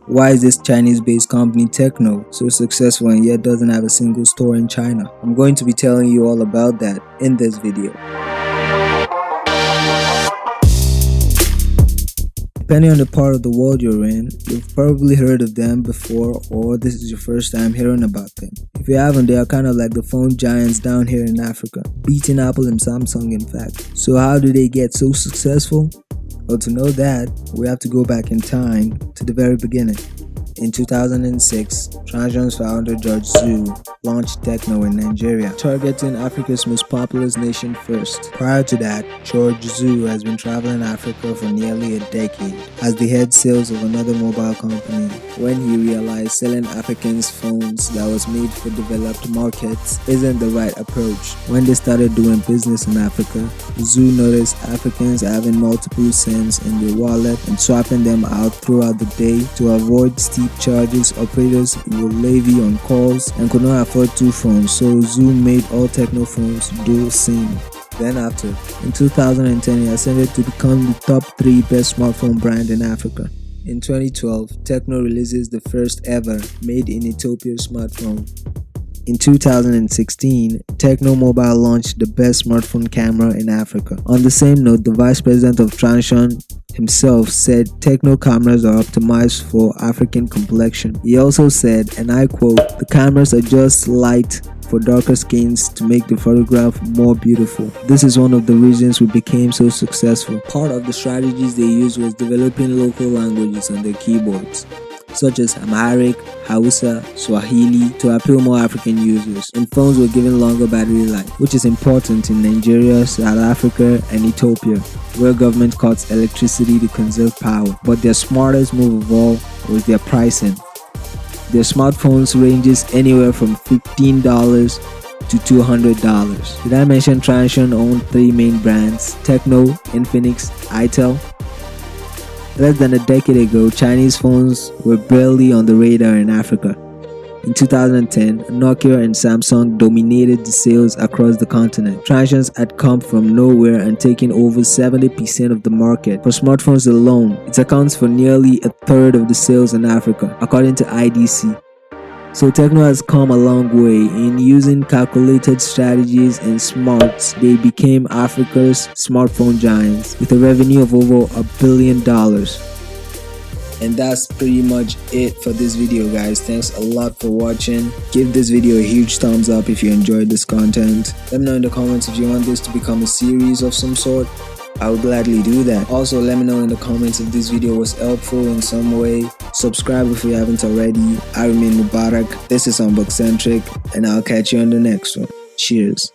Why is this Chinese-based company TECNO so successful and yet doesn't have a single store in China? I'm going to be telling you all about that in this video. Depending on the part of the world you're in, you've probably heard of them before, or this is your first time hearing about them. If you haven't, they are kind of like the phone giants down here in Africa, beating Apple and Samsung in fact. So how do they get so successful? Well, to know that, we have to go back in time to the very beginning. In 2006, Transsion's founder George Zhu launched TECNO in Nigeria, targeting Africa's most populous nation first. Prior to that, George Zhu has been traveling Africa for nearly a decade as the head sales of another mobile company when he realized selling Africans phones that was made for developed markets isn't the right approach. When they started doing business in Africa, Zhu noticed Africans having multiple SIMs in their wallet and swapping them out throughout the day to avoid steep charges operators will levy on calls and could not afford two phones, so Zhu made all TECNO phones dual SIM. Then after, in 2010 he ascended to become the top 3 best smartphone brand in Africa. In 2012, TECNO releases the first ever made in Ethiopia smartphone. In 2016, TECNO Mobile launched the best smartphone camera in Africa. On the same note, the vice president of Transsion himself said TECNO cameras are optimized for African complexion. He also said, and I quote, "The cameras adjust light for darker skins to make the photograph more beautiful. This is one of the reasons we became so successful." Part of the strategies they used was developing local languages on their keyboards, such as Amharic, Hausa, Swahili, to appeal more African users, and phones were given longer battery life, which is important in Nigeria, South Africa, and Ethiopia, where government cuts electricity to conserve power. But their smartest move of all was their pricing. Their smartphones ranges anywhere from $15 to $200. Did I mention Transsion owned 3 main brands, TECNO, Infinix, Itel? Less than a decade ago, Chinese phones were barely on the radar in Africa. In 2010, Nokia and Samsung dominated the sales across the continent. Transsion had come from nowhere and taken over 70% of the market. For smartphones alone, it accounts for nearly a third of the sales in Africa, according to IDC. So TECNO has come a long way. In using calculated strategies and smarts, they became Africa's smartphone giants with a revenue of over $1 billion. And that's pretty much it for this video, guys. Thanks a lot for watching. Give this video a huge thumbs up if you enjoyed this content. Let me know in the comments if you want this to become a series of some sort. I would gladly do that. Also, let me know in the comments if this video was helpful in some way. Subscribe if you haven't already. I remain Mubarak. This is Unbox Centric, and I'll catch you on the next one. Cheers.